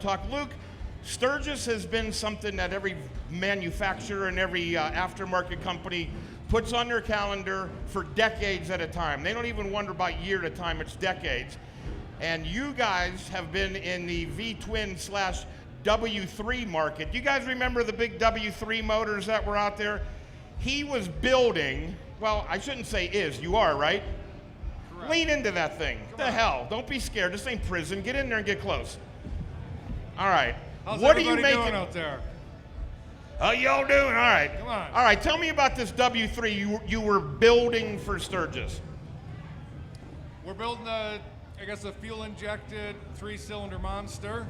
Talk. Luke, Sturgis has been something that every manufacturer and every aftermarket company puts on their calendar for decades at a time. They don't even wonder about year at a time, it's decades. And you guys have been in the V-twin / W3 market. Do you guys remember the big W3 motors that were out there? He was building, well, I shouldn't say is, you are, right? Correct. Lean into that thing. What the hell? Don't be scared. This ain't prison. Get in there and get close. All right. How's what everybody are you making doing out there? How y'all doing? All right. Come on. All right. Tell me about this W3 you were building for Sturgis. We're building a fuel-injected 3-cylinder monster.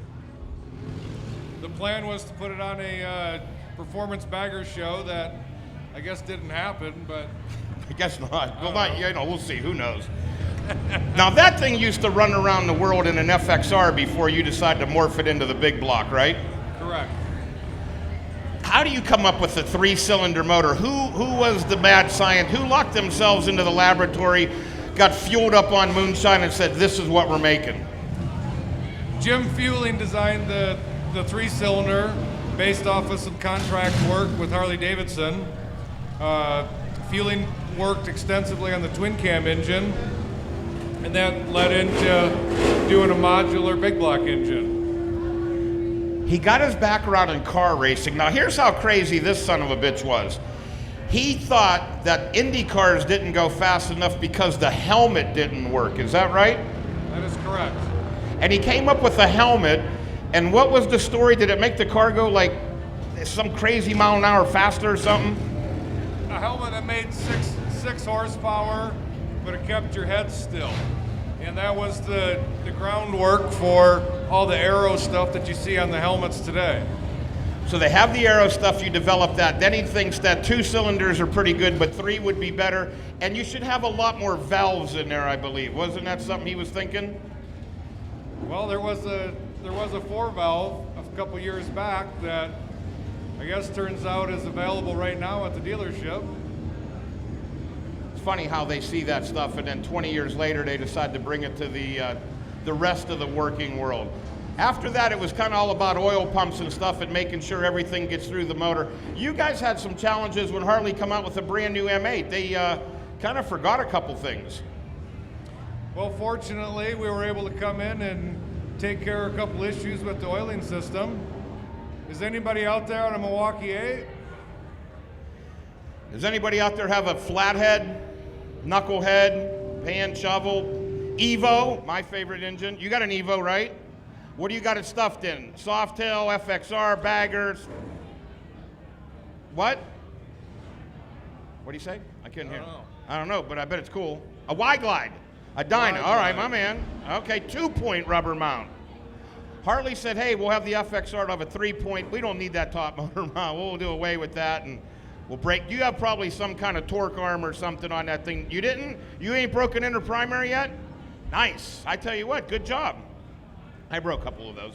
The plan was to put it on a performance bagger show that I guess didn't happen, but I guess not. Well, we'll see. Who knows? Now, that thing used to run around the world in an FXR before you decided to morph it into the big block, right? Correct. How do you come up with a 3-cylinder motor? Who was the mad scientist? Who locked themselves into the laboratory, got fueled up on moonshine, and said, this is what we're making? Jim Fueling designed the 3-cylinder based off of some contract work with Harley-Davidson. Fueling worked extensively on the twin cam engine, and that led into doing a modular big block engine. He got his background in car racing. Now here's how crazy this son of a bitch was. He thought that Indy cars didn't go fast enough because the helmet didn't work. Is that right? That is correct. And he came up with a helmet, and what was the story? Did it make the car go like some crazy mile an hour faster or something? A helmet that made six horsepower, but it kept your head still. And that was the groundwork for all the aero stuff that you see on the helmets today. So they have the aero stuff, you develop that. Then he thinks that 2 cylinders are pretty good, but 3 would be better. And you should have a lot more valves in there, I believe. Wasn't that something he was thinking? Well, there was a 4-valve a couple years back that I guess turns out is available right now at the dealership. It's funny how they see that stuff, and then 20 years later they decide to bring it to the rest of the working world. After that, it was kind of all about oil pumps and stuff and making sure everything gets through the motor. You guys had some challenges when Harley come out with a brand new M8. They kind of forgot a couple things. Well, fortunately, we were able to come in and take care of a couple issues with the oiling system. Is anybody out there on a Milwaukee 8? Does anybody out there have a flathead, knucklehead, pan shovel, Evo, my favorite engine? You got an Evo, right? What do you got it stuffed in? Softail, FXR, baggers? What? What do you say? I couldn't hear. I don't know, but I bet it's cool. A Y-Glide, a Dyna. All right, my man. Okay, 2-point rubber mount. Harley said, hey, we'll have the FXR to have a 3-point. We don't need that top motor mount. We'll do away with that, and we'll break. You have probably some kind of torque arm or something on that thing. You didn't? You ain't broken into primary yet? Nice. I tell you what, good job. I broke a couple of those.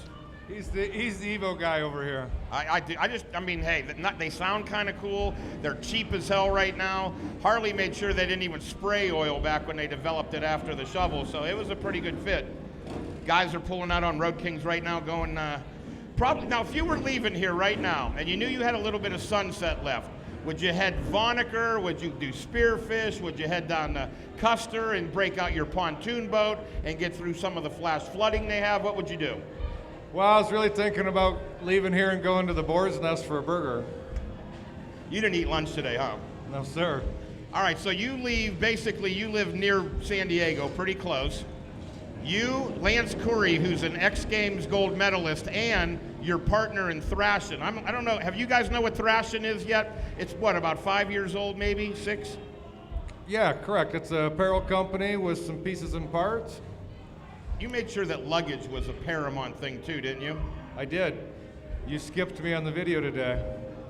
He's the Evo guy over here. I mean, hey, they sound kind of cool. They're cheap as hell right now. Harley made sure they didn't even spray oil back when they developed it after the shovel, so it was a pretty good fit. Guys are pulling out on Road Kings right now going, probably, now if you were leaving here right now and you knew you had a little bit of sunset left, would you head Vonnegut? Would you do Spearfish? Would you head down to Custer and break out your pontoon boat and get through some of the flash flooding they have? What would you do? Well, I was really thinking about leaving here and going to the Boar's Nest for a burger. You didn't eat lunch today, huh? No, sir. All right, so you leave, basically you live near San Diego, pretty close. You, Lance Curry, who's an X Games gold medalist, and your partner in thrashing. I don't know, have you guys know what thrashing is yet? It's what, about 5 years old, maybe, 6? Yeah, correct. It's a apparel company with some pieces and parts. You made sure that luggage was a paramount thing too, didn't you? I did. You skipped me on the video today.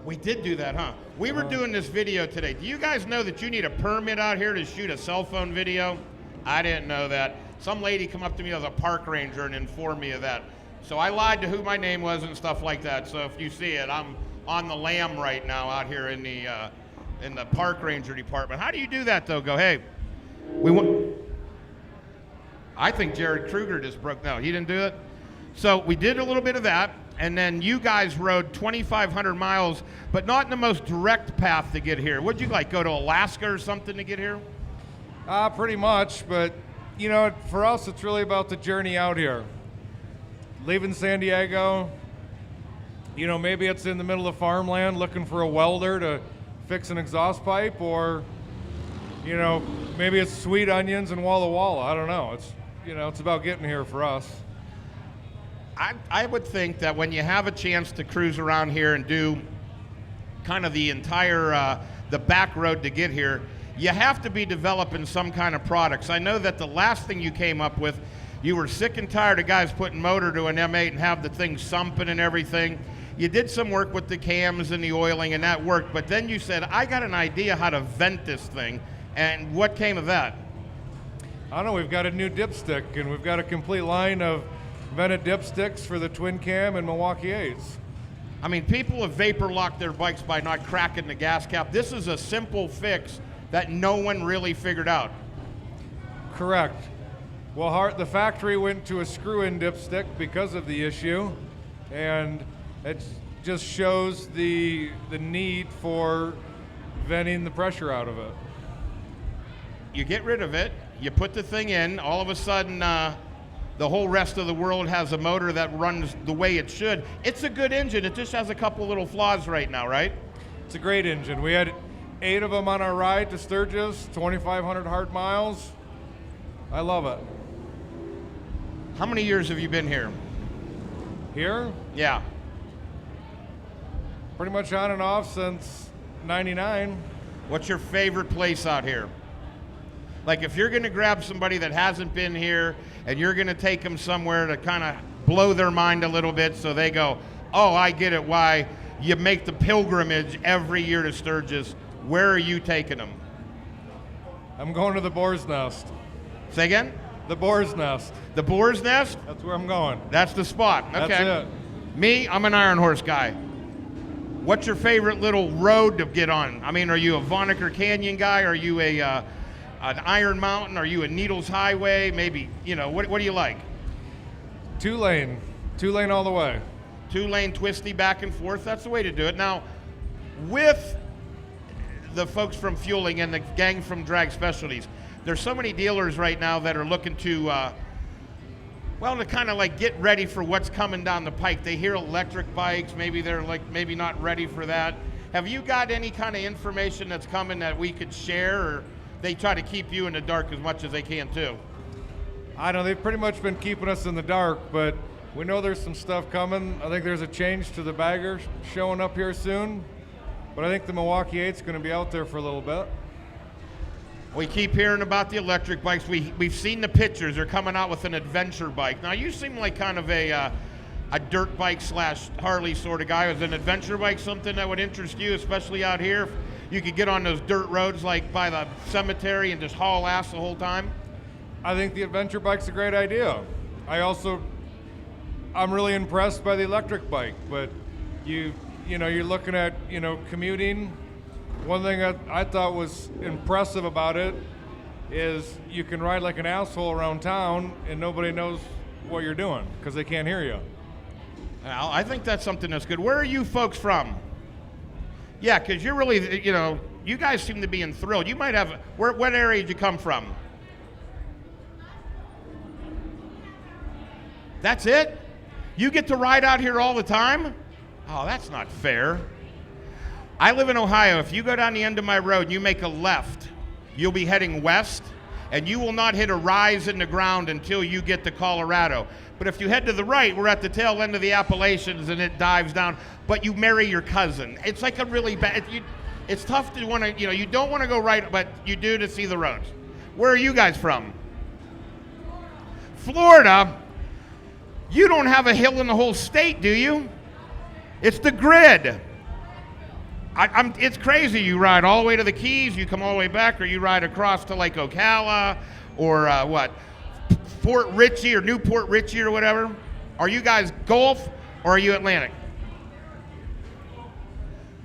We did do that, huh? We were doing this video today. Do you guys know that you need a permit out here to shoot a cell phone video? I didn't know that. Some lady come up to me as a park ranger and informed me of that. So I lied to who my name was and stuff like that. So if you see it, I'm on the lam right now out here in the park ranger department. How do you do that though? Go, hey, we want. I think Jared Kruger just broke. No, he didn't do it. So we did a little bit of that, and then you guys rode 2,500 miles, but not in the most direct path to get here. What'd you like, go to Alaska or something to get here? Pretty much, but you know, for us, it's really about the journey out here. Leaving San Diego, you know, maybe it's in the middle of farmland looking for a welder to fix an exhaust pipe, or, you know, maybe it's sweet onions and Walla Walla. I don't know. It's, you know, it's about getting here for us. I would think that when you have a chance to cruise around here and do kind of the entire, the back road to get here, you have to be developing some kind of products. I know that the last thing you came up with, you were sick and tired of guys putting motor to an M8 and have the thing sumping and everything. You did some work with the cams and the oiling, and that worked, but then you said, I got an idea how to vent this thing, and what came of that? I don't know, we've got a new dipstick, and we've got a complete line of vented dipsticks for the twin cam and Milwaukee 8s. I mean, people have vapor locked their bikes by not cracking the gas cap. This is a simple fix that no one really figured out. Correct. Well, the factory went to a screw-in dipstick because of the issue, and it just shows the need for venting the pressure out of it. You get rid of it, you put the thing in, all of a sudden the whole rest of the world has a motor that runs the way it should. It's a good engine, it just has a couple little flaws right now, right? It's a great engine. We had 8 of them on our ride to Sturgis, 2,500 hard miles. I love it. How many years have you been here? Here? Yeah. Pretty much on and off since '99. What's your favorite place out here? Like if you're gonna grab somebody that hasn't been here and you're gonna take them somewhere to kind of blow their mind a little bit so they go, oh, I get it, why you make the pilgrimage every year to Sturgis. Where are you taking them? I'm going to the Boar's Nest. Say again? The Boar's Nest. The Boar's Nest? That's where I'm going. That's the spot. Okay. That's it. Me, I'm an Iron Horse guy. What's your favorite little road to get on? I mean, are you a Vonnegut Canyon guy? Are you an Iron Mountain? Are you a Needles Highway? Maybe, you know, what do you like? 2-lane. 2-lane all the way. 2-lane twisty back and forth. That's the way to do it. Now, with the folks from Fueling and the gang from Drag Specialties, there's so many dealers right now that are looking to, to kind of like get ready for what's coming down the pike. They hear electric bikes, maybe they're like maybe not ready for that. Have you got any kind of information that's coming that we could share, or they try to keep you in the dark as much as they can too? I know they've pretty much been keeping us in the dark, but we know there's some stuff coming. I think there's a change to the bagger showing up here soon, but I think the Milwaukee 8's going to be out there for a little bit. We keep hearing about the electric bikes. We've seen the pictures. They're coming out with an adventure bike. Now, you seem like kind of a dirt bike / Harley sort of guy. Is an adventure bike something that would interest you, especially out here? If you could get on those dirt roads like by the cemetery and just haul ass the whole time? I think the adventure bike's a great idea. I'm really impressed by the electric bike, but you're looking at, commuting. One thing that I thought was impressive about it is you can ride like an asshole around town and nobody knows what you're doing because they can't hear you. Well, I think that's something that's good. Where are you folks from? Yeah, because you're really, you guys seem to be enthralled. You might have, what area did you come from? That's it? You get to ride out here all the time? Oh, that's not fair. I live in Ohio. If you go down the end of my road and you make a left, you'll be heading west, and you will not hit a rise in the ground until you get to Colorado. But if you head to the right, we're at the tail end of the Appalachians, and it dives down, but you marry your cousin. It's like a really bad, it's tough to want to, you don't want to go right, but you do to see the roads. Where are you guys from? Florida? You don't have a hill in the whole state, do you? It's the grid. It's crazy. You ride all the way to the Keys, you come all the way back, or you ride across to Lake Ocala, or Port Richey or Newport Richey or whatever. Are you guys Gulf or are you Atlantic?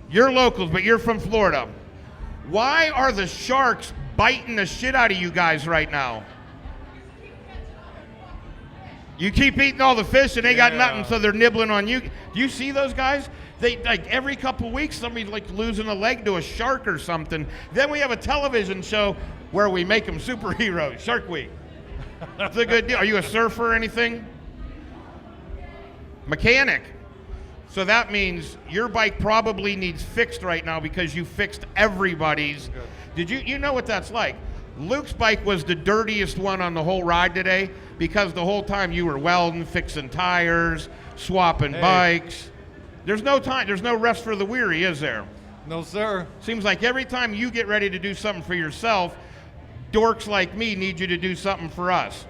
You're locals, but you're from Florida. Why are the sharks biting the shit out of you guys right now? You keep eating all the fish and they got nothing, so they're nibbling on you. Do you see those guys? They like every couple weeks somebody's like losing a leg to a shark or something. Then we have a television show where we make them superheroes. Shark Week. It's a good deal. Are you a surfer or anything? Mechanic. So that means your bike probably needs fixed right now because you fixed everybody's. Did you know what that's like? Luke's bike was the dirtiest one on the whole ride today because the whole time you were welding, fixing tires, swapping bikes. There's no time, there's no rest for the weary, is there? No, sir. Seems like every time you get ready to do something for yourself, dorks like me need you to do something for us.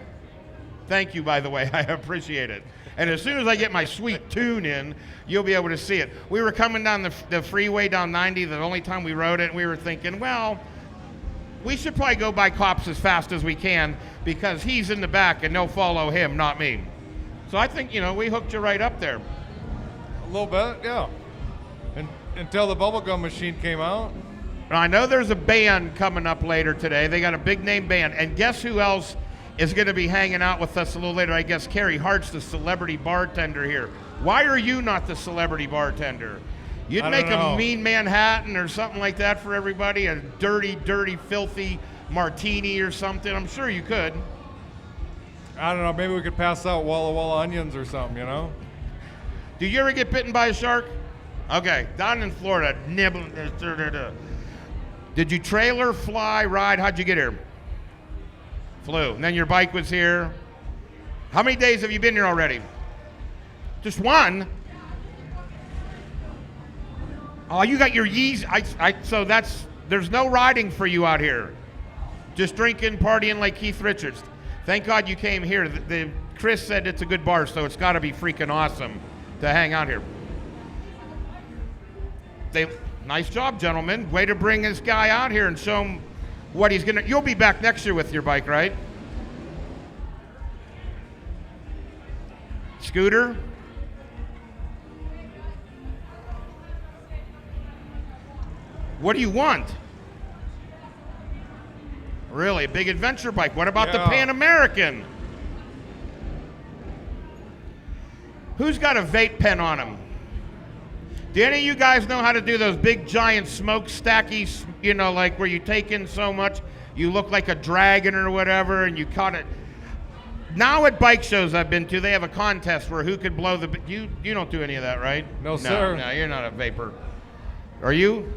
Thank you, by the way, I appreciate it. And as soon as I get my sweet tune in, you'll be able to see it. We were coming down the freeway down 90, the only time we rode it, and we were thinking, well, we should probably go by cops as fast as we can because he's in the back and they'll follow him, not me. So I think, we hooked you right up there. A little bit, yeah. Until the bubblegum machine came out. I know there's a band coming up later today. They got a big name band. And guess who else is going to be hanging out with us a little later? I guess Carrie Hart's the celebrity bartender here. Why are you not the celebrity bartender? You'd make a mean Manhattan or something like that for everybody, a dirty, dirty, filthy martini or something. I'm sure you could. I don't know, maybe we could pass out Walla Walla onions or something, Do you ever get bitten by a shark? Okay, down in Florida, nibbling. Did you trailer, fly, ride? How'd you get here? Flew. And then your bike was here. How many days have you been here already? Just one? Oh, you got your Yeezys. So there's no riding for you out here. Just drinking, partying like Keith Richards. Thank God you came here. Chris said it's a good bar, so it's got to be freaking awesome to hang out here. Nice job, gentlemen. Way to bring this guy out here and show him what he's gonna. You'll be back next year with your bike, right? Scooter. What do you want? Really, a big adventure bike. What about the Pan American? Who's got a vape pen on him? Do any of you guys know how to do those big giant smokestacky, like where you take in so much, you look like a dragon or whatever, and you caught it? Now at bike shows I've been to, they have a contest where who could blow the. You don't do any of that, right? No, sir. No, you're not a vapor. Are you?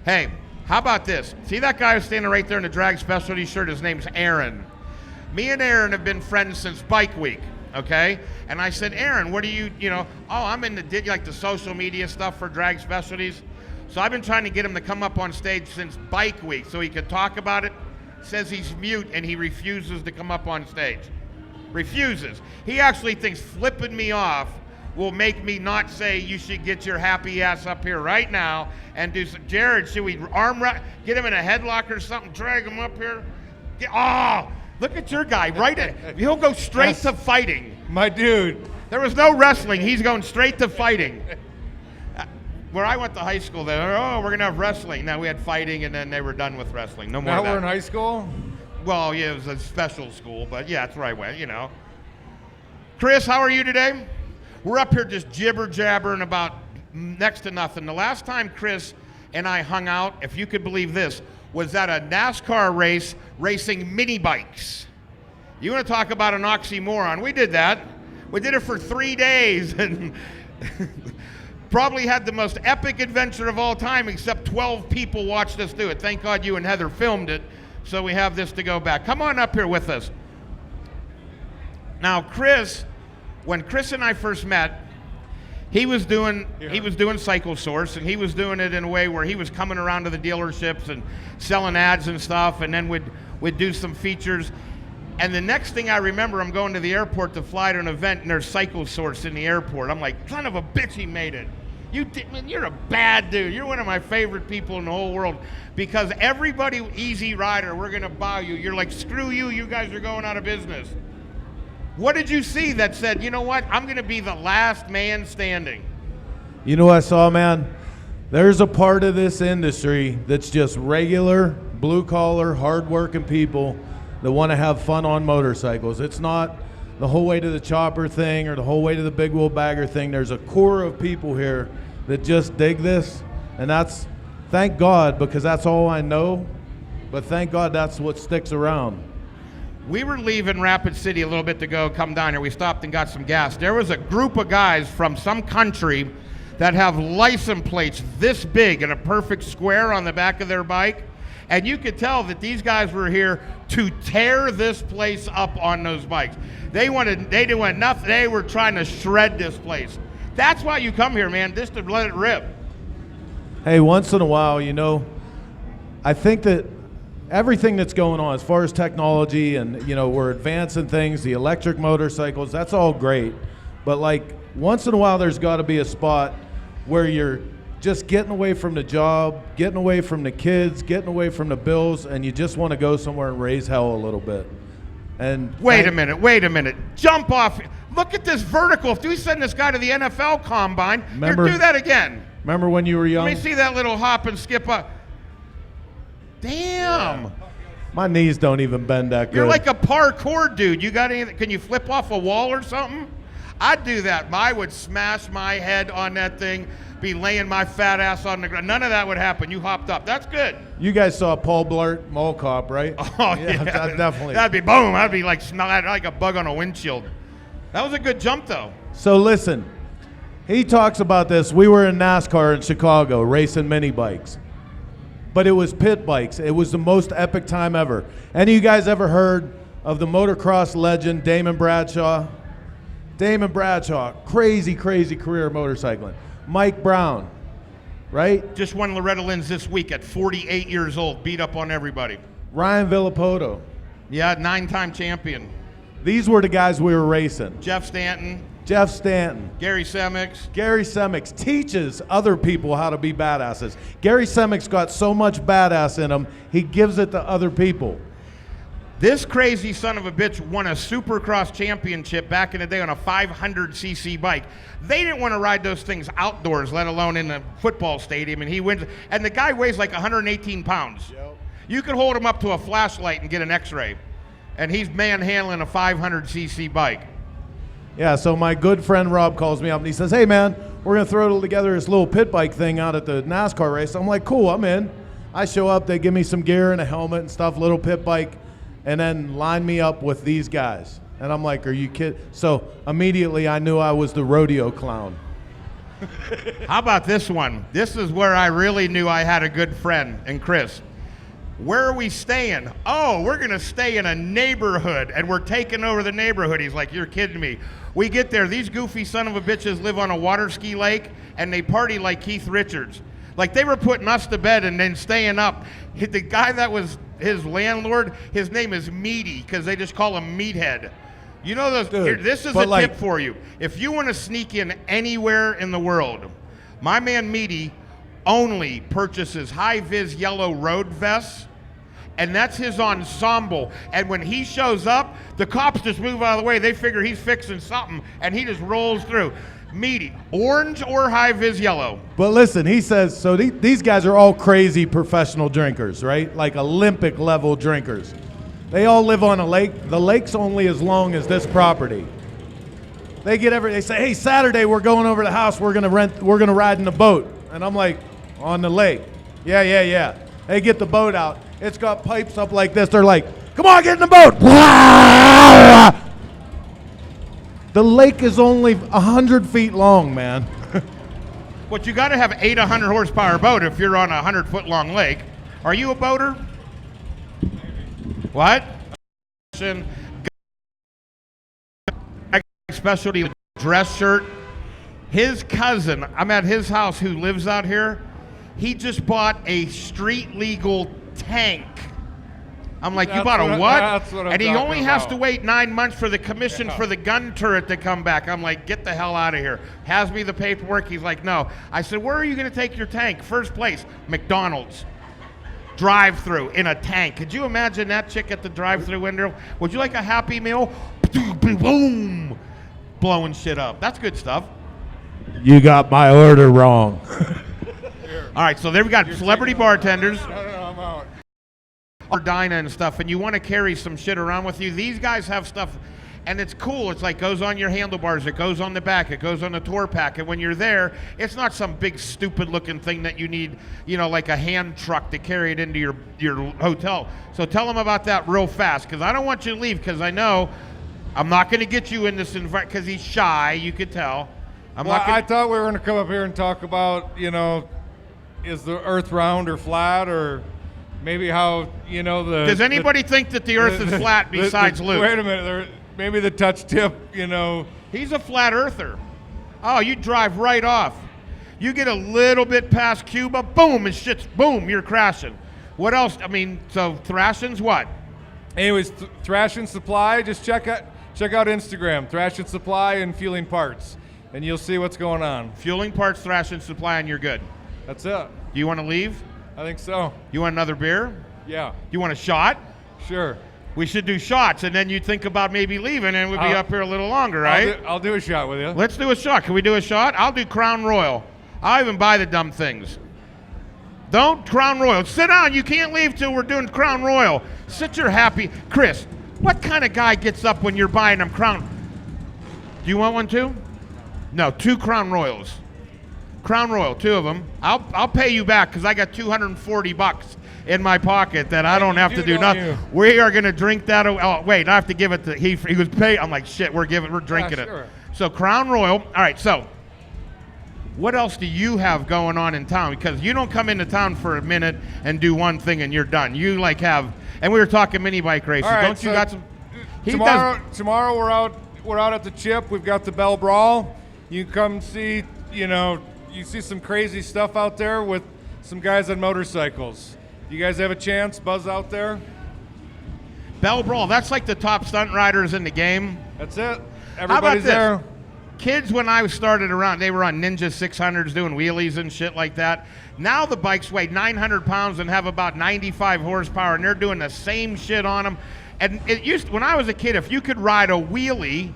Hey, how about this? See that guy who's standing right there in the drag specialty shirt? His name's Aaron. Me and Aaron have been friends since Bike Week, okay? And I said, Aaron, what do you, I'm in the social media stuff for drag specialties. So I've been trying to get him to come up on stage since Bike Week so he could talk about it. Says he's mute and he refuses to come up on stage. Refuses. He actually thinks flipping me off will make me not say you should get your happy ass up here right now and do some. Jared, should we get him in a headlock or something, drag him up here? Look at your guy, he'll go straight to fighting. My dude. There was no wrestling, he's going straight to fighting. Where I went to high school, they were, we're gonna have wrestling. Now we had fighting and then they were done with wrestling. No more of that. Now we're in high school? Well, yeah, it was a special school, but yeah, that's where I went, Chris, how are you today? We're up here just jibber-jabbering about next to nothing. The last time Chris and I hung out, if you could believe this, was at a NASCAR race racing mini bikes. You want to talk about an oxymoron? We did that. We did it for 3 days and probably had the most epic adventure of all time, except 12 people watched us do it. Thank God you and Heather filmed it, so we have this to go back. Come on up here with us. Now, when Chris and I first met, he was doing Cycle Source, and he was doing it in a way where he was coming around to the dealerships and selling ads and stuff, and then we'd do some features. And the next thing I remember, I'm going to the airport to fly to an event, and there's Cycle Source in the airport. I'm like, son of a bitch, he made it. You're a bad dude. You're one of my favorite people in the whole world, because everybody, Easy Rider, we're gonna buy you. You're like, screw you, you guys are going out of business. What did you see that said, you know what, I'm going to be the last man standing? You know what I saw, man? There's a part of this industry that's just regular, blue-collar, hard-working people that want to have fun on motorcycles. It's not the whole way to the chopper thing or the whole way to the big wheel bagger thing. There's a core of people here that just dig this, and that's, thank God, because that's all I know, but thank God that's what sticks around. We were leaving Rapid City a little bit to go, come down here. We stopped and got some gas. There was a group of guys from some country that have license plates this big in a perfect square on the back of their bike. And you could tell that these guys were here to tear this place up on those bikes. They didn't want nothing. They were trying to shred this place. That's why you come here, man, just to let it rip. Hey, once in a while, you know, I think that everything that's going on as far as technology and, you know, we're advancing things, the electric motorcycles, that's all great. But like once in a while, there's got to be a spot where you're just getting away from the job, getting away from the kids, getting away from the bills, and you just want to go somewhere and raise hell a little bit. And wait a minute. Jump off. Look at this vertical. If we send this guy to the NFL combine, here, do that again. Remember when you were young? Let me see that little hop and skip up. Damn. Yeah. My knees don't even bend that good. You're like a parkour dude. You got anything? Can you flip off a wall or something? I'd do that. I would smash my head on that thing, be laying my fat ass on the ground. None of that would happen. You hopped up. That's good. You guys saw Paul Blart Mall Cop, right? Oh, yeah. Definitely. That'd be boom. That'd be like a bug on a windshield. That was a good jump, though. So listen, he talks about this. We were in NASCAR in Chicago racing mini bikes. But it was pit bikes. It was the most epic time ever. Any of you guys ever heard of the motocross legend Damon Bradshaw? Damon Bradshaw, crazy career motorcycling. Mike Brown, right? Just won Loretta Lynn's this week at 48 years old, beat up on everybody. Ryan Villapoto. Yeah, 9-time champion. These were the guys we were racing. Jeff Stanton. Gary Semix teaches other people how to be badasses. Gary Semix got so much badass in him, he gives it to other people. This crazy son of a bitch won a Supercross championship back in the day on a 500cc bike. They didn't want to ride those things outdoors, let alone in a football stadium, and he wins. And the guy weighs like 118 pounds. Yep. You could hold him up to a flashlight and get an x-ray. And he's manhandling a 500cc bike. Yeah, so my good friend Rob calls me up and he says, hey man, we're going to throw together this little pit bike thing out at the NASCAR race. I'm like, cool, I'm in. I show up, they give me some gear and a helmet and stuff, little pit bike, and then line me up with these guys. And I'm like, are you kidding? So immediately I knew I was the rodeo clown. How about this one? This is where I really knew I had a good friend, and Chris. Where are we staying? Oh, we're gonna stay in a neighborhood, and we're taking over the neighborhood. He's like, you're kidding me. We get there, these goofy son of a bitches live on a water ski lake, and they party like Keith Richards. Like they were putting us to bed and then staying up. The guy that was his landlord, his name is Meaty, because they just call him Meathead. You know those, dude, here, this is a tip for you. If you want to sneak in anywhere in the world, my man Meaty only purchases high-vis yellow road vests, and that's his ensemble. And when he shows up, the cops just move out of the way. They figure he's fixing something, and he just rolls through. Meaty, orange or high-vis yellow. But listen, he says, so these guys are all crazy professional drinkers, right? Like Olympic-level drinkers. They all live on a lake. The lake's only as long as this property. They say, hey, Saturday we're going over to the house. We're gonna ride in the boat. And I'm like, on the lake. Yeah. They get the boat out. It's got pipes up like this. They're like, come on, get in the boat. The lake is only 100 feet long, man. But you got to have 800 horsepower boat if you're on a 100-foot-long lake. Are you a boater? What? Specialty dress shirt. His cousin, I'm at his house, who lives out here. He just bought a street legal tank. I'm like, you bought a what? That's what I'm and he only talking has about. to wait 9 months for the commission for the gun turret to come back. I'm like, get the hell out of here. Has me the paperwork. He's like, no. I said, where are you going to take your tank? First place, McDonald's. Drive-through in a tank. Could you imagine that chick at the drive-through window? Would you like a Happy Meal? Boom! Blowing shit up. That's good stuff. You got my order wrong. All right, so there we got celebrity bartenders. No, I'm out. Or Dinah and stuff, and you want to carry some shit around with you. These guys have stuff. And it's cool. It's like goes on your handlebars. It goes on the back. It goes on the tour pack. And when you're there, it's not some big stupid looking thing that you need, like a hand truck to carry it into your hotel. So tell them about that real fast, because I don't want you to leave, because I know I'm not going to get you in this environment, because he's shy. You could tell. I thought we were going to come up here and talk about, is the Earth round or flat, or maybe how, Does anybody think that the Earth is flat besides Luke? Wait a minute. Maybe the touch tip, He's a flat earther. Oh, you drive right off. You get a little bit past Cuba, boom, and shit's boom, you're crashing. What else? So thrashing's what? Anyways, Thrash and Supply, just check out Instagram, Thrash and Supply and Fueling Parts, and you'll see what's going on. Fueling Parts, Thrash and Supply, and you're good. That's it. Do you want to leave? I think so. You want another beer? Yeah. You want a shot? Sure. We should do shots, and then you'd think about maybe leaving, and we'd be up here a little longer, right? I'll do a shot with you. Let's do a shot. Can we do a shot? I'll do Crown Royal. I'll even buy the dumb things. Don't Crown Royal. Sit down. You can't leave till we're doing Crown Royal. Sit your happy. Chris, what kind of guy gets up when you're buying them Crown? Do you want one too? No, 2 Crown Royals. Crown Royal, 2 of them. I'll pay you back, because I got $240 in my pocket that I don't have to do nothing. We are going to drink that. Oh, wait, I have to give it to he was paid. I'm like, shit, we're drinking it. So Crown Royal. All right, so what else do you have going on in town? Because you don't come into town for a minute and do one thing and you're done. You have, and we were talking mini bike races. All right, don't you got some? Tomorrow we're out at the Chip. We've got the Bell Brawl. You come see, you see some crazy stuff out there with some guys on motorcycles. You guys have a chance? Buzz out there? Bell Brawl, that's like the top stunt riders in the game. That's it. Everybody's there. Kids, when I started around, they were on Ninja 600s doing wheelies and shit like that. Now the bikes weigh 900 pounds and have about 95 horsepower, and they're doing the same shit on them. And when I was a kid, if you could ride a wheelie,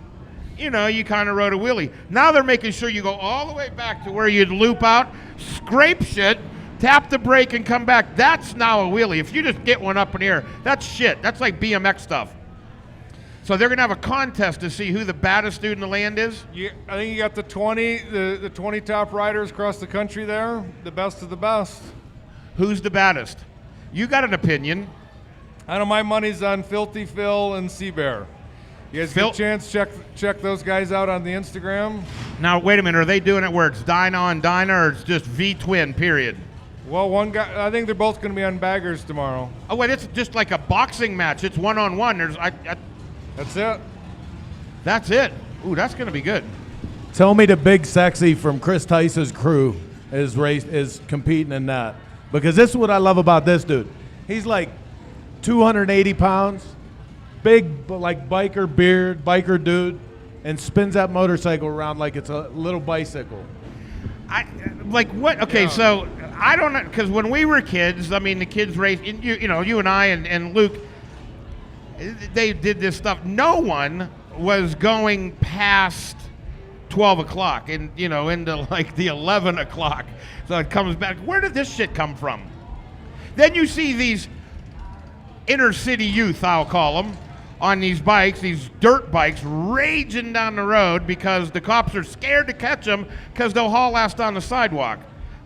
you kind of rode a wheelie. Now they're making sure you go all the way back to where you'd loop out, scrape shit, tap the brake, and come back. That's now a wheelie. If you just get one up in the air, that's shit. That's like BMX stuff. So they're going to have a contest to see who the baddest dude in the land is? I think you got the 20 top riders across the country there, the best of the best. Who's the baddest? You got an opinion. I know my money's on Filthy Phil and Seabear. You guys get a chance, check those guys out on the Instagram. Now, wait a minute. Are they doing it where it's Dyna on Dyna, or it's just V-twin, period? Well, one guy, I think they're both going to be on baggers tomorrow. Oh, wait, it's just like a boxing match. It's one-on-one. That's it. That's it. Ooh, that's going to be good. Tell me the big sexy from Chris Tice's crew is competing in that. Because this is what I love about this dude. He's like 280 pounds, big like biker dude, and spins that motorcycle around like it's a little bicycle. So I don't know, because when we were kids, the kids raced, you and I and Luke, they did this stuff. No one was going past 12 o'clock and, into like the 11 o'clock. So it comes back. Where did this shit come from? Then you see these inner city youth, I'll call them, on these bikes, these dirt bikes, raging down the road because the cops are scared to catch them because they'll haul ass down the sidewalk.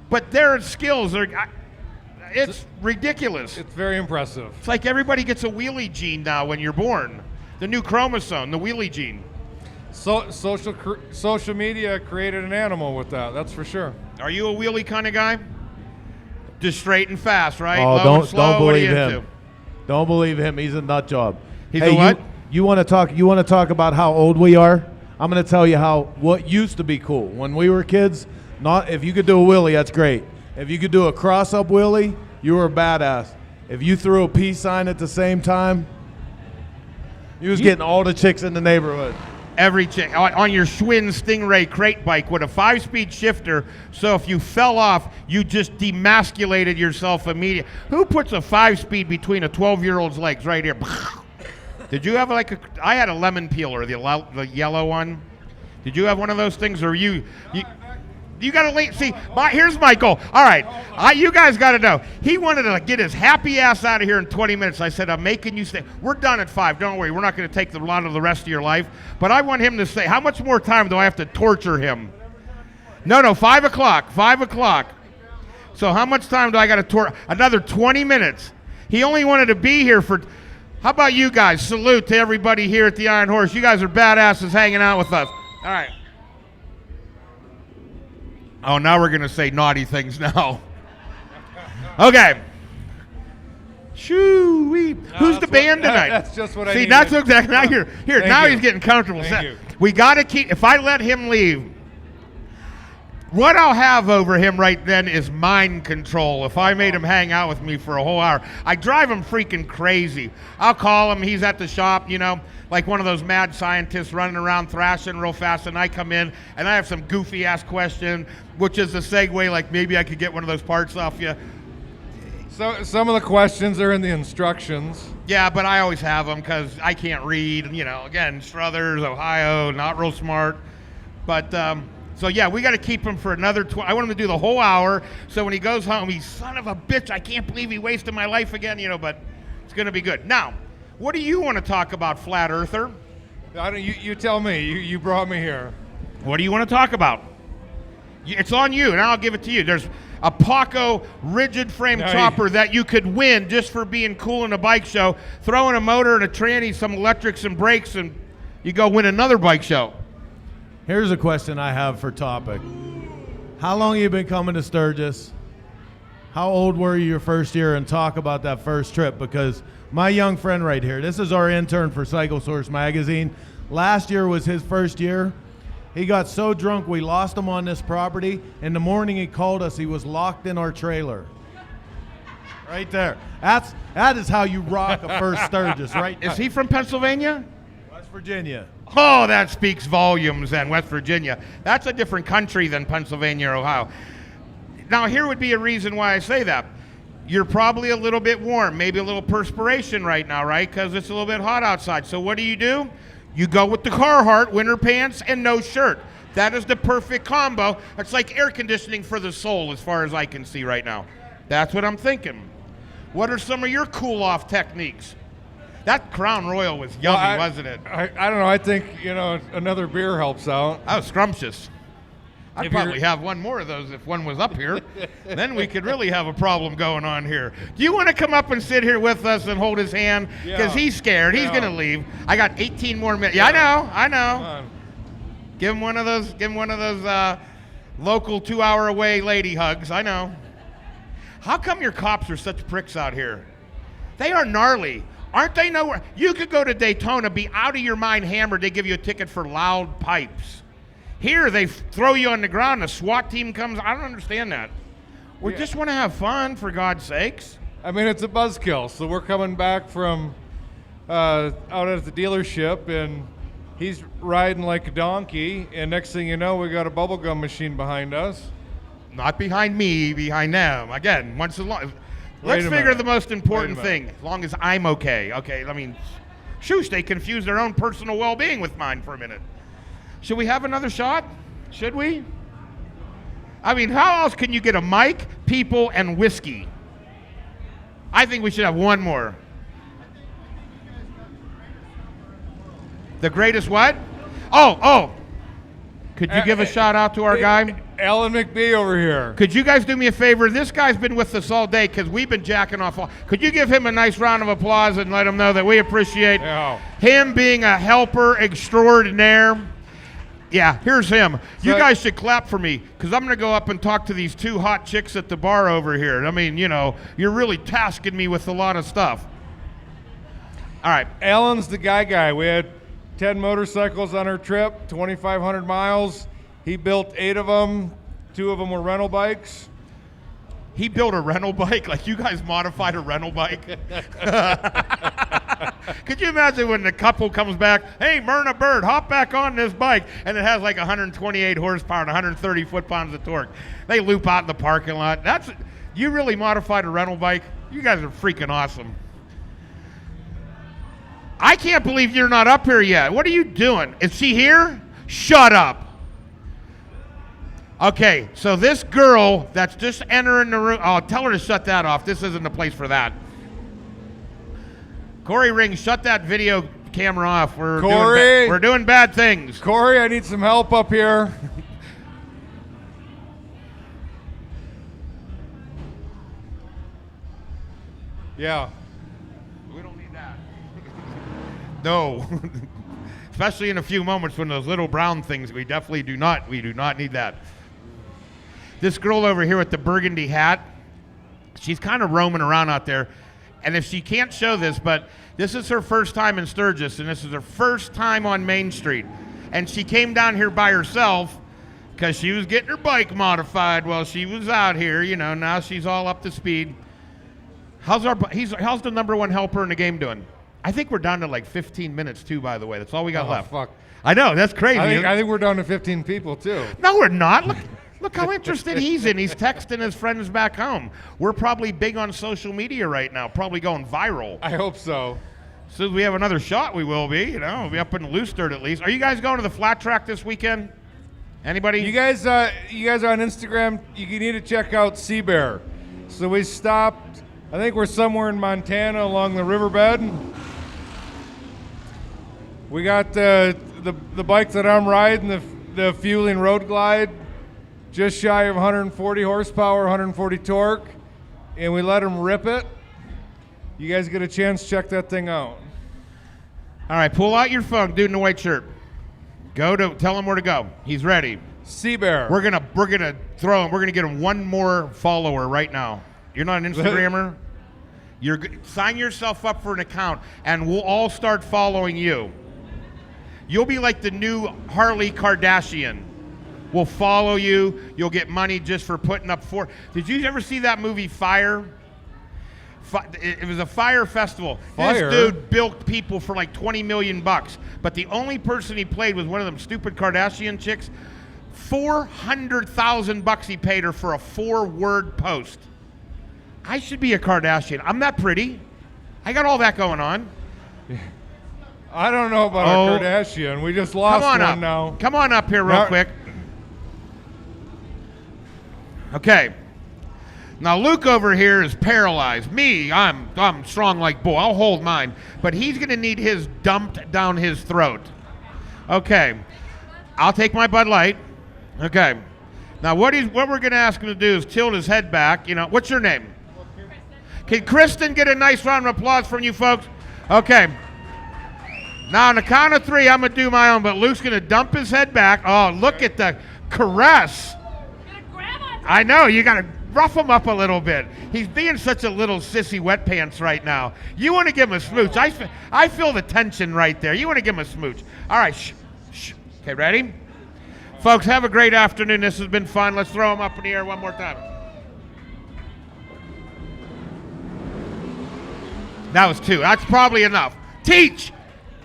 But their skills it's ridiculous. It's very impressive. It's like everybody gets a wheelie gene now when you're born. The new chromosome, the wheelie gene. So, social media created an animal with that, that's for sure. Are you a wheelie kind of guy? Just straight and fast, right? Oh, Low and slow. Don't believe what are you him. into? Don't believe him. He's a nut job. He's a what? You want to talk about how old we are? I'm going to tell you what used to be cool when we were kids. If you could do a wheelie, that's great. If you could do a cross-up wheelie, you were a badass. If you threw a peace sign at the same time, you was getting all the chicks in the neighborhood. Every chick on your Schwinn Stingray crate bike with a 5-speed shifter, so if you fell off, you just demasculated yourself immediately. Who puts a 5-speed between a 12-year-old's legs right here? Did you have I had a lemon peeler, the yellow one. Did you have one of those things, or you You got to leave. See, here's my goal. All right, you guys got to know. He wanted to get his happy ass out of here in 20 minutes. I said, I'm making you stay. We're done at 5. Don't worry. We're not going to take a lot of the rest of your life. But I want him to stay. How much more time do I have to torture him? No, 5 o'clock. 5 o'clock. So how much time do I got to torture? Another 20 minutes. He only wanted to be here for... How about you guys? Salute to everybody here at the Iron Horse. You guys are badasses hanging out with us. All right. Oh, now we're going to say naughty things now. Okay. Shoo-wee. Who's the band tonight? That's just what I See, needed. that's exactly. Now here. Now you. he's getting comfortable. Thank you. We got to keep. If I let him leave, what I'll have over him right then is mind control. If I made him hang out with me for a whole hour, I drive him freaking crazy. I'll call him. He's at the shop, like one of those mad scientists running around thrashing real fast, and I come in and I have some goofy ass question, which is a segue, like maybe I could get one of those parts off you. So some of the questions are in the instructions. Yeah, but I always have them because I can't read. Again, Struthers, Ohio, not real smart. But so yeah, we got to keep him for another. I want him to do the whole hour. So when he goes home, he's son of a bitch. I can't believe he wasted my life again. But it's gonna be good. Now, what do you want to talk about, Flat Earther? You tell me. You brought me here. What do you want to talk about? It's on you, and I'll give it to you. There's a Paco rigid frame chopper that you could win just for being cool in a bike show. Throw in a motor and a tranny, some electrics and brakes, and you go win another bike show. Here's a question I have for topic. How long have you been coming to Sturgis? How old were you your first year? And talk about that first trip, because my young friend right here, this is our intern for Cycle Source magazine. Last year was his first year. He got so drunk we lost him on this property. In the morning he called us. He was locked in our trailer. Right there. That is how you rock a first Sturgis, right? Is he from Pennsylvania? West Virginia. Oh, that speaks volumes then, West Virginia. That's a different country than Pennsylvania or Ohio. Now, here would be a reason why I say that. You're probably a little bit warm, maybe a little perspiration right now, right? Because it's a little bit hot outside. So what do? You go with the Carhartt winter pants and no shirt. That is the perfect combo. It's like air conditioning for the soul as far as I can see right now. That's what I'm thinking. What are some of your cool-off techniques? That Crown Royal was yummy, wasn't it? I don't know. I think, another beer helps out. That was scrumptious. I'd probably have one more of those if one was up here. Then we could really have a problem going on here. Do you want to come up and sit here with us and hold his hand? Because he's scared. He's going to leave. I got 18 more minutes. Yeah, I know. Give him one of those local 2-hour away lady hugs. I know. How come your cops are such pricks out here? They are gnarly. Aren't they nowhere? You could go to Daytona, be out of your mind hammered. They give you a ticket for loud pipes. Here, they throw you on the ground. A SWAT team comes. I don't understand that. We just want to have fun, for God's sakes. I mean, it's a buzzkill. So we're coming back from out at the dealership, and he's riding like a donkey. And next thing you know, we got a bubblegum machine behind us. Not behind me, behind them. Again, let's figure the most important thing. As long as I'm okay. Okay, they confuse their own personal well-being with mine for a minute. Should we have another shot? Should we? How else can you get a mic, people, and whiskey? I think we should have one more. The greatest what? Oh. Could you give a shout out to our guy? Alan McBee over here. Could you guys do me a favor? This guy's been with us all day because we've been jacking off. Could you give him a nice round of applause and let him know that we appreciate him being a helper extraordinaire? Yeah, here's him. You guys should clap for me because I'm going to go up and talk to these 2 hot chicks at the bar over here. You're really tasking me with a lot of stuff. All right. Alan's the guy. We had 10 motorcycles on our trip, 2,500 miles. He built 8 of them. 2 of them were rental bikes. He built a rental bike? Like you guys modified a rental bike? Could you imagine when the couple comes back, hey, Myrna Bird, hop back on this bike, and it has like 128 horsepower and 130 foot-pounds of torque. They loop out in the parking lot. You really modified a rental bike? You guys are freaking awesome. I can't believe you're not up here yet. What are you doing? Is she here? Shut up. Okay, so this girl that's just entering the room, oh, tell her to shut that off. This isn't the place for that. Corey Ring, shut that video camera off. We're doing bad things. Corey, I need some help up here. Yeah. We don't need that. No. Especially in a few moments when those little brown things, we do not need that. This girl over here with the burgundy hat, she's kind of roaming around out there. And if she can't show this, but this is her first time in Sturgis, and this is her first time on Main Street. And she came down here by herself because she was getting her bike modified while she was out here. You know, now she's all up to speed. How's the number one helper in the game doing? I think we're down to like 15 minutes too, by the way. That's all we got left. Fuck. I know, that's crazy. I think we're down to 15 people too. No, we're not. Look how interested he's in. He's texting his friends back home. We're probably big on social media right now, probably going viral. I hope so. As soon as we have another shot, we will be. We'll be up in loose dirt at least. Are you guys going to the flat track this weekend? Anybody? You guys are on Instagram. You need to check out Sea Bear. So we stopped. I think we're somewhere in Montana along the riverbed. We got the bike that I'm riding, the Fueling Road Glide, just shy of 140 horsepower, 140 torque, and we let them rip it. You guys get a chance, check that thing out. All right, pull out your phone, dude in the white shirt. Tell him where to go. He's ready. Sea Bear. We're gonna throw him. We're gonna get him one more follower right now. You're not an Instagrammer. Sign yourself up for an account, and we'll all start following you. You'll be like the new Harley Kardashian. We'll follow you. You'll get money just for putting up Did you ever see that movie Fire? It was a fire festival. Fire? This dude bilked people for like $20 million, but the only person he played was one of them stupid Kardashian chicks. $400,000 he paid her for a 4-word post. I should be a Kardashian. I'm that pretty. I got all that going on. I don't know about a Kardashian. We just lost one now. Come on up here real quick. Okay. Now Luke over here is paralyzed. Me, I'm strong like bull. I'll hold mine. But he's going to need his dumped down his throat. Okay. I'll take my Bud Light. Okay. Now what we're going to ask him to do is tilt his head back. What's your name? Can Kristen get a nice round of applause from you folks? Okay. Now on the count of 3, I'm going to do my own, but Luke's going to dump his head back. Oh, look at the caress. I know, you got to rough him up a little bit. He's being such a little sissy wet pants right now. You want to give him a smooch. I feel the tension right there. You want to give him a smooch. All right, shh. Okay, ready? Folks, have a great afternoon. This has been fun. Let's throw him up in the air one more time. That was 2. That's probably enough. Teach!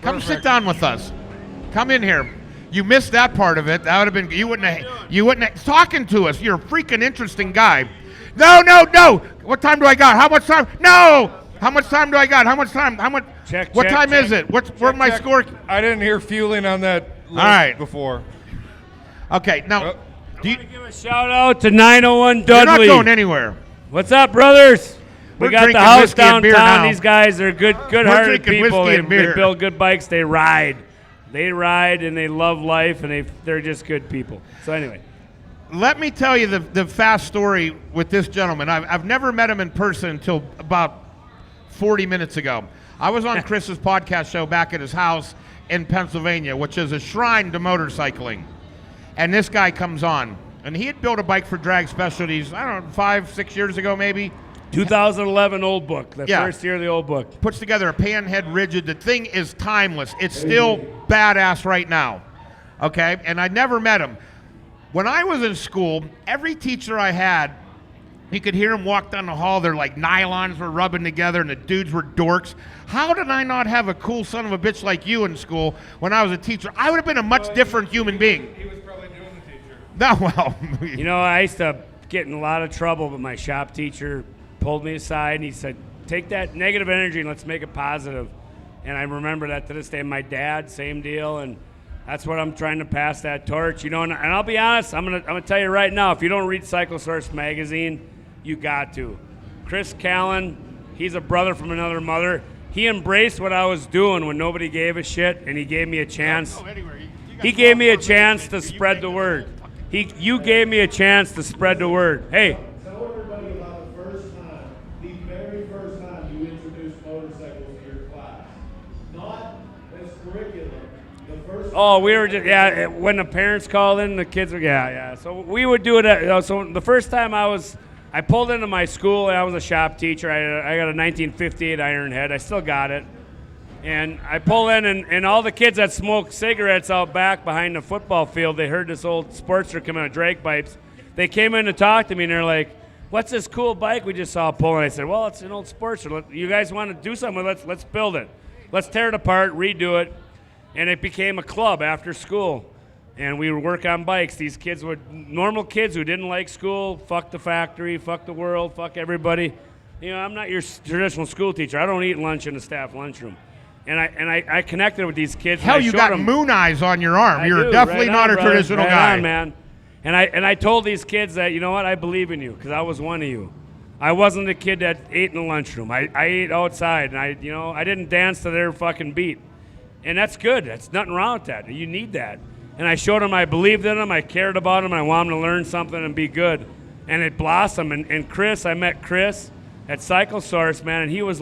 Come sit down with us. Come in here. You missed that part of it. That would have been, you wouldn't have, talking to us. You're a freaking interesting guy. No. What time do I got? How much time? No! How much time do I got? How much time? What time is it? Where's my score? I didn't hear Fueling on that list before. Okay, now, do you give a shout out to 901 Dudley? You're not going anywhere. What's up, brothers? We're We got the house downtown. These guys are good-hearted people. They build good bikes. They ride. And they love life, and they're just good people. So anyway. Let me tell you the fast story with this gentleman. I've never met him in person until about 40 minutes ago. I was on Chris's podcast show back at his house in Pennsylvania, which is a shrine to motorcycling. And this guy comes on. And he had built a bike for Drag Specialties, 5-6 years ago maybe. 2011 old book, first year of the old book. Puts together a panhead rigid. The thing is timeless. It's still badass right now, okay? And I never met him. When I was in school, every teacher I had, you could hear them walk down the hall. They're like nylons were rubbing together, and the dudes were dorks. How did I not have a cool son of a bitch like you in school when I was a teacher? I would have been a much different human being. He was probably doing the teacher. No, well. I used to get in a lot of trouble, but my shop teacher pulled me aside and he said, take that negative energy and let's make it positive. And I remember that to this day. My dad, same deal. And That's what I'm trying to pass that torch, you know. And I'll be honest, I'm gonna tell you right now, if you don't read Cycle Source magazine, you got to. Chris Callan, he's a brother from another mother. He embraced what I was doing when nobody gave a shit, and he gave me a chance. He gave me a chance to spread the word. You gave me a chance to spread the word. Hey. Tell everybody about the very first time you introduced motorcycles to your class. Not as curriculum. Oh, we were just, when the parents called in, the kids were, So we would do it. So the first time I pulled into my school, and I was a shop teacher. I got a 1958 Ironhead. I still got it. And I pull in, and all the kids that smoke cigarettes out back behind the football field, they heard this old Sportster come out of drag pipes. They came in to talk to me, and they're like, what's this cool bike we just saw pulling? I said, well, it's an old Sportster. You guys want to do something with it? Let's build it. Let's tear it apart, redo it. And it became a club after school. And we would work on bikes. These kids normal kids who didn't like school, fuck the factory, fuck the world, fuck everybody. You know, I'm not your traditional school teacher. I don't eat lunch in the staff lunchroom. And I connected with these kids. Hell, you got moon eyes on your arm. You're definitely not a traditional guy. On, man. And I told these kids that, you know what, I believe in you, because I was one of you. I wasn't a kid that ate in the lunchroom. I ate outside, and I didn't dance to their fucking beat. And that's good. That's nothing wrong with that. You need that. And I showed them I believed in them, I cared about them, I wanted them to learn something and be good. And it blossomed. And Chris, I met Chris at Cycle Source, man, and he was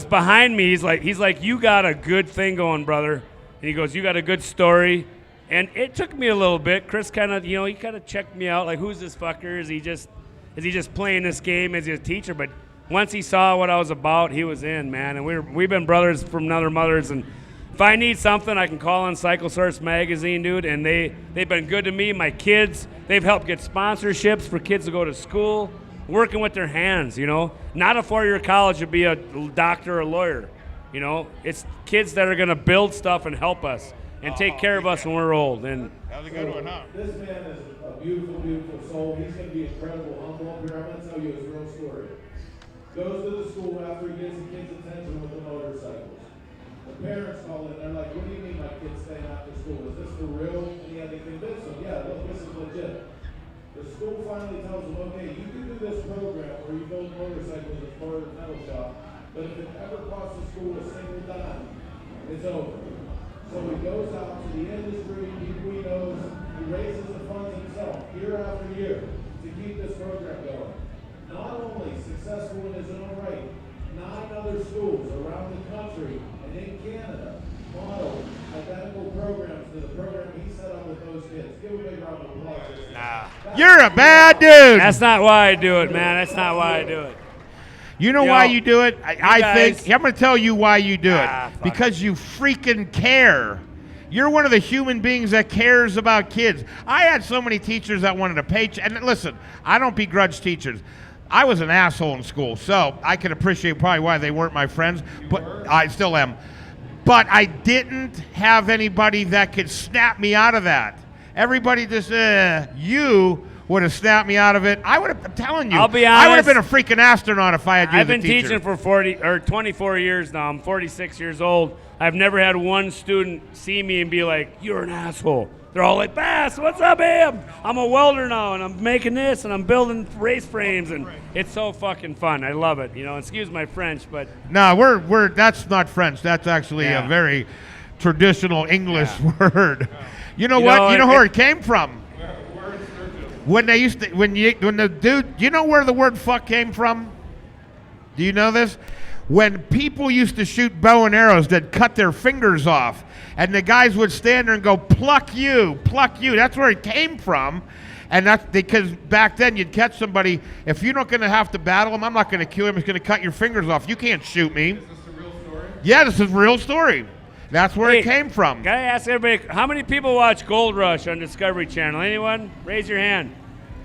behind me. He's like, you got a good thing going, brother. And he goes, you got a good story. And it took me a little bit. Chris kind of, he kind of checked me out, like, who's this fucker? Is he just playing this game? Is he a teacher? But once he saw what I was about, he was in, man. And we've been brothers from another mothers. And if I need something, I can call on Cycle Source magazine, dude. And they've been good to me. My kids, they've helped get sponsorships for kids to go to school, working with their hands, Not a 4-year college to be a doctor or a lawyer, It's kids that are going to build stuff and help us and take care of us when we're old. And that's a good one, huh? This man is a beautiful, beautiful soul. He's going to be incredible, humble up here. I'm going to tell you his real story. Goes to the school after he gets the kids' attention with the motorcycles. The parents call in. They're like, what do you mean my kid's staying after school? Is this for real? And he had to convince them, yeah, look, this is legit. The school finally tells him, okay, you can do this program where you build motorcycles as part of the metal shop, but if it ever costs the school a single dime, it's over. So he goes out to the industry, people he knows, he raises the funds himself year after year to keep this program going. Not only successful in his own right, 9 other schools around the country and in Canada model identical programs to the program he set up with those kids. Give a big round of applause. You're a bad dude. That's not why I do it, man. That's not why I do it. You know why you do it? I think I'm going to tell you why you do it. Because you freaking care. You're one of the human beings that cares about kids. I had so many teachers that wanted to pay. And listen, I don't begrudge teachers. I was an asshole in school, so I can appreciate probably why they weren't my friends, but I still am. But I didn't have anybody that could snap me out of that. Everybody just, you would have snapped me out of it. I'm telling you, I'll be honest, I would have been a freaking astronaut if I had you as a teacher. I've been teaching for 24 years now. I'm 46 years old. I've never had one student see me and be like, you're an asshole. They're all like, Bass, what's up, Ab? I'm a welder now, and I'm making this, and I'm building race frames, and it's so fucking fun. I love it. Excuse my French, but no, that's not French. That's actually a very traditional English word. You know what? You know where it came from? When they used to, when the dude, you know where the word fuck came from? Do you know this? When people used to shoot bow and arrows that cut their fingers off, and the guys would stand there and go, pluck you. That's where it came from. And that's because back then you'd catch somebody, if you're not going to have to battle him, I'm not going to kill him, he's going to cut your fingers off. You can't shoot me. Is this a real story? Yeah, this is a real story. That's where it came from. Can I ask everybody, how many people watch Gold Rush on Discovery Channel? Anyone? Raise your hand.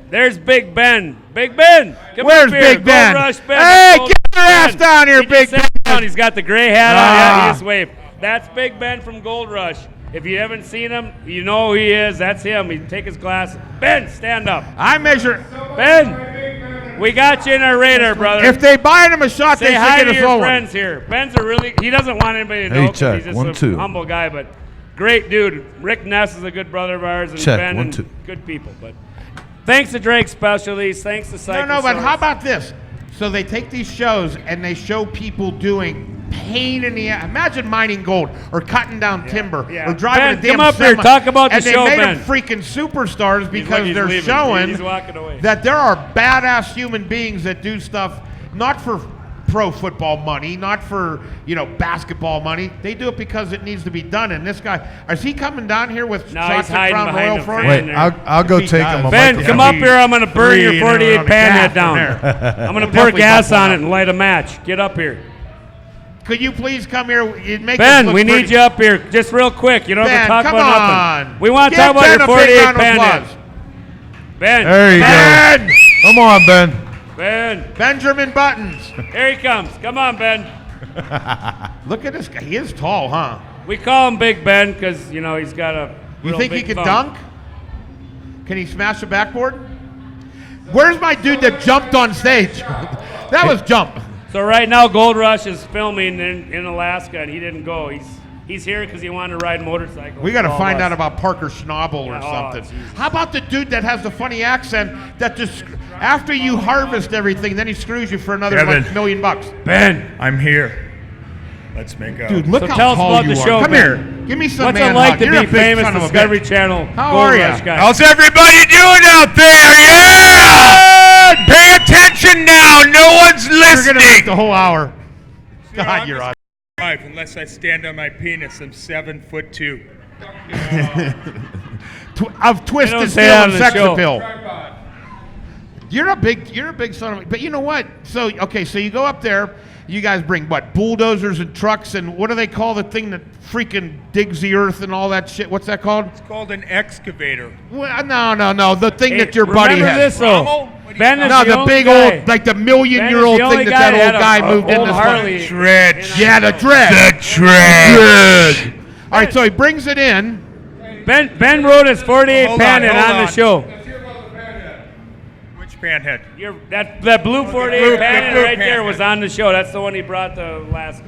There's Big Ben. Big Ben! Come Where's up here. Big Ben? Gold Rush Ben. Hey, Gold get your ass Ben. down here, He Big just Ben! sat down. He's got the gray hat on. Yeah, he just waved. That's Big Ben from Gold Rush. If you haven't seen him, you know who he is. That's him. He take his glasses. Ben, stand up. I measure. Ben, we got you in our radar, brother. If they buy him a shot, Say they hi should to get a your soul. friends here. Ben's he doesn't want anybody to know because he's just a humble guy, but great dude. Rick Ness is a good brother of ours, and Check, Ben 1, and 2. good people. But thanks to Drake Specialties. Thanks to Cycle No, but Source. how about this? So they take these shows and they show people doing pain in the ass. Imagine mining gold or cutting down timber yeah. or driving Ben, a damn come up here. semi. Talk about the and show, they made Ben. them freaking superstars because he's they're leaving. showing He's walking away. that there are badass human beings that do stuff not for pro football money, not for basketball money. They do it because it needs to be done. And this guy, is he coming down here with No, shots he's at hiding Crown behind Royal the for fan you? Wait, there. I'll go If he take does. him. Ben, come up here. I'm going to burn your 3 48 on the pan gas head down. from there. I'm going to pour Definitely gas bump on one it up. and light a match. Get up here. Could you please come here? It make us Ben, look we need pretty. you up here. Just real quick. You don't have Ben, to talk come about on. nothing. We want to Give talk about Ben your a big 48 round of pan applause. head. Ben. There you Ben! go. Come on, Ben. Ben. Benjamin Buttons. Here he comes. Come on, Ben. Look at this guy. He is tall, huh? We call him Big Ben because, he's got a You real think he big can thumb. dunk? Can he smash a backboard? Where's my dude that jumped on stage? That was jump. So right now, Gold Rush is filming in Alaska, and he didn't go. He's here because he wanted to ride motorcycles. We got to All find us. out about Parker Schnabel or Yeah, something. Jesus. How about the dude that has the funny accent that just after you harvest everything, then he screws you for another Kevin. $1 million? Ben. I'm here. Let's make out. Dude, look So how tell us tall about you the are. show, Come Ben. here. Give me some What's man it like hug. to You're be a big famous son of a Discovery bitch. Channel How Gold are ya? Rush guy? How's everybody doing out there? Yeah! Pay attention now. No one's You're gonna make listening. the whole hour. God, I'm you're just on. Life, unless I stand on my penis, I'm 7'2". Of They twisted don't steel say that and on the sex show. appeal. You're a big son of a. But you know what? So you go up there. You guys bring what? Bulldozers and trucks and what do they call the thing that freaking digs the earth and all that shit? What's that called? It's called an excavator. Well, no. The thing Hey, that your buddy remember has. this, though. Rommel? What do you Ben is No, the only big guy. old, like the Ben million-year-old is the only thing that guy that old had guy a moved in old this Harley. one. Dredge. Yeah, the dredge. The dredge. All right, so he brings it in. Ben rode his 48 Hold pan on, head hold on the on. show. Which panhead? That blue 48 blue- pan the head blue right there pan was head. on the show. That's the one he brought to Alaska.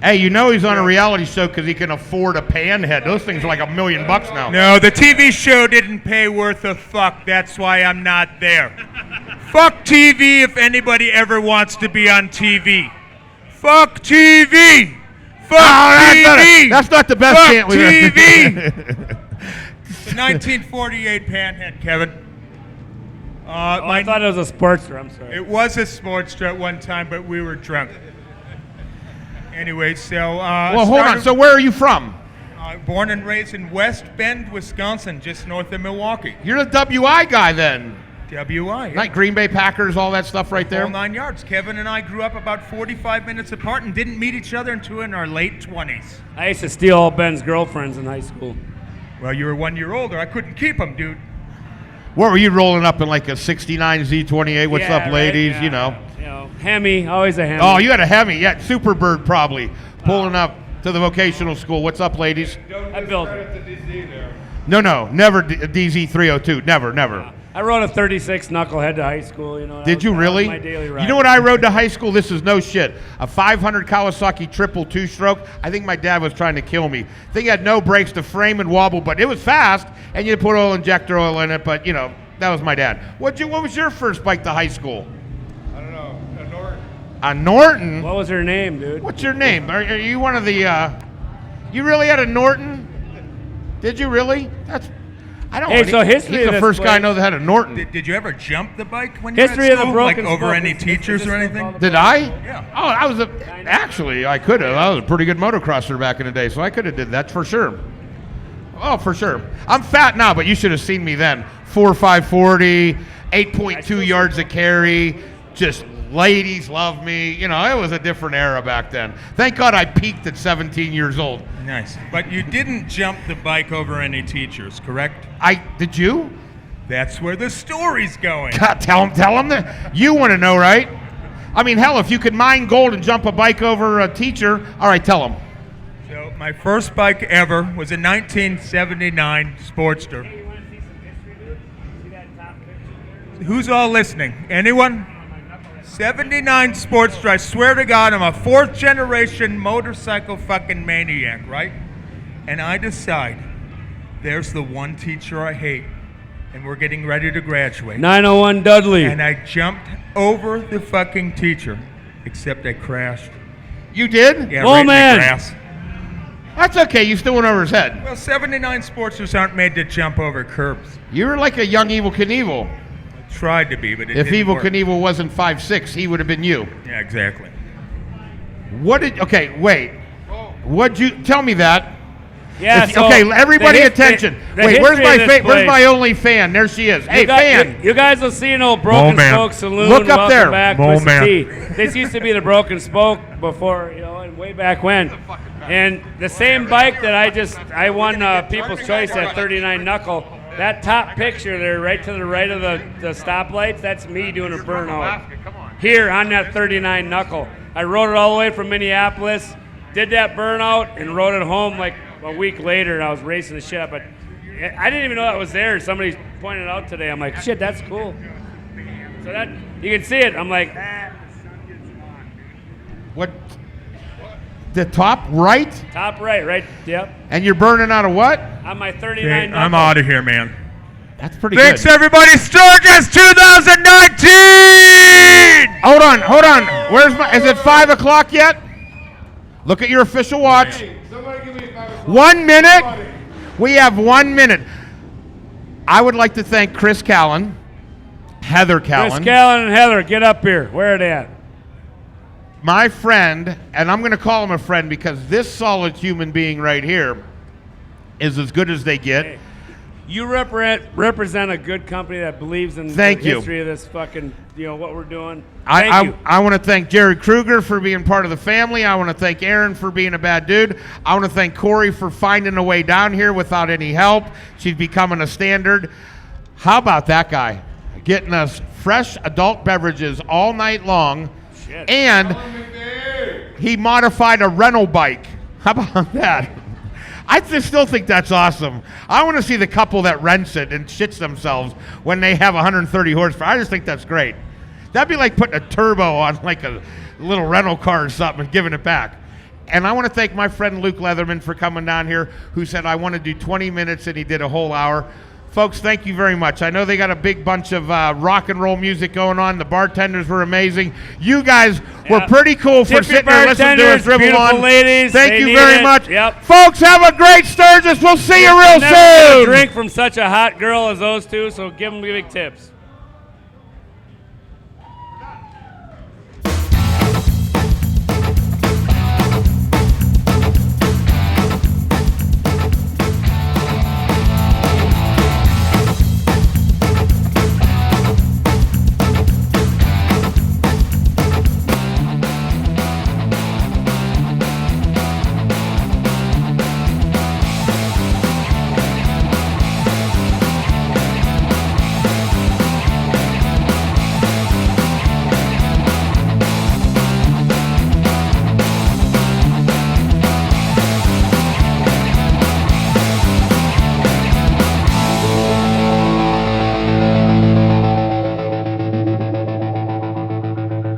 Hey, you know he's on a reality show because he can afford a panhead. Those things are like $1 million now. No, the TV show didn't pay worth a fuck. That's why I'm not there. Fuck TV if anybody ever wants to be on TV. Fuck TV. Fuck TV. That's not the best Fuck chant we've TV. The 1948 panhead, Kevin. I thought it was a Sportster. I'm sorry. It was a Sportster at one time, but we were drunk. Anyway, so Well, hold on. So where are you from? born and raised in West Bend, Wisconsin, just north of Milwaukee. You're the WI guy then. WI. Yeah. Like Green Bay Packers, all that stuff right there. All 9 yards. Kevin and I grew up about 45 minutes apart and didn't meet each other until in our late 20s. I used to steal all Ben's girlfriends in high school. Well, you were 1 year older. I couldn't keep them, dude. What were you rolling up in like a 69 Z28? What's Yeah, up, right? ladies? Yeah. You know. Hemi, always a Hemi. Oh, you had a Hemi. Yeah, Superbird probably. Pulling up to the vocational school. What's up, ladies? I built it. No, never DZ302. Never. I rode a 36 knucklehead to high school. Did you that was really? my daily ride. You know what I rode to high school? This is no shit. A 500 Kawasaki triple two-stroke. I think my dad was trying to kill me. Thing had no brakes to frame and wobble, but it was fast, and you put injector oil in it. But that was my dad. What was your first bike to high school? I don't know. A Norton. A Norton. What was her name, dude? What's your name? Are you one of the? You really had a Norton? Did you really? I don't. Hey, so history He's of the this first guy I place. know that had a Norton. Did you ever jump the bike when you were History at of the school? broken Like over spoke. any Is teachers this or still anything? called Did I? Yeah. Oh, I was actually I could have. I was a pretty good motocrosser back in the day, so I could have did that for sure. Oh, for sure. I'm fat now, but you should have seen me then. 4.540, 8.2 yards of carry. Just ladies love me. It was a different era back then. Thank God I peaked at 17 years old. Nice. But you didn't jump the bike over any teachers, correct? Did you? That's where the story's going. God, tell him that. You want to know, right? I mean, hell, if you could mine gold and jump a bike over a teacher, all right, tell him. So my first bike ever was a 1979 Sportster. Hey, you want to see some history, dude? See that top picture? Who's all listening? Anyone? 79 Sportster. I swear to God, I'm a fourth generation motorcycle fucking maniac, right? and I decide there's the one teacher I hate, and we're getting ready to graduate. 901 Dudley. And I jumped over the fucking teacher, except I crashed. You did? Yeah, Oh, right man. in the grass. That's okay. You still went over his head. Well, 79 Sportsters aren't made to jump over curbs. You were like a young Evil Knievel. Tried to be, but it If didn't Evil work. Knievel wasn't 5'6", he would have been you. Yeah, exactly. Okay, wait. What'd you, tell me that. Yeah, so Okay, everybody the attention. the Wait, where's history my of this where's place. my only fan? There she is. Hey, fan. You guys will see an old Broken man. Spoke Saloon. Look up Welcome there. back, Mo Mr. man. T. This used to be the Broken Spoke before, and way back when. And the same bike that I won People's Choice at 39 Knuckle. That top picture there, right to the right of the stoplights, that's me doing a burnout. Here on that 39 Knuckle. I rode it all the way from Minneapolis, did that burnout, and rode it home like a week later, and I was racing the shit up. But I didn't even know that was there. Somebody pointed it out today. I'm like, shit, that's cool. So that, you can see it. I'm like, What? The top right? top right, yep. And you're burning out of what? On my 39 Okay, Knuckle. I'm out of here, man. That's pretty Thanks, good. everybody. Sturgis 2019! Hold on. Where's my? Is it 5 o'clock yet? Look at your official watch. 1 minute. We have 1 minute. I would like to thank Chris Callen, Heather Callen, Chris Callen and Heather, get up here. Where are they at? my friend, and I'm going to call him a friend because this solid human being right here is as good as they get. Hey, you represent a good company that believes in Thank the you. history of this fucking, what we're doing. Thank you. I want to thank Jerry Kruger for being part of the family. I want to thank Aaron for being a bad dude. I want to thank Corey for finding a way down here without any help. She's becoming a standard. How about that guy? Getting us fresh adult beverages all night long. Shit. And he modified a rental bike. How about that? I just still think that's awesome. I want to see the couple that rents it and shits themselves when they have 130 horsepower. I just think that's great. That'd be like putting a turbo on like a little rental car or something and giving it back. And I want to thank my friend Luke Leatherman for coming down here, who said I want to do 20 minutes and he did a whole hour. Folks, thank you very much. I know they got a big bunch of rock and roll music going on. The bartenders were amazing. You guys were pretty cool for Tip your sitting there listening to us bartenders, dribble beautiful on. ladies, Thank they you need very it. much. Yep. Folks, have a great Sturgis. We'll see you real Never get a soon. drink from such a hot girl as those two, so give them big tips.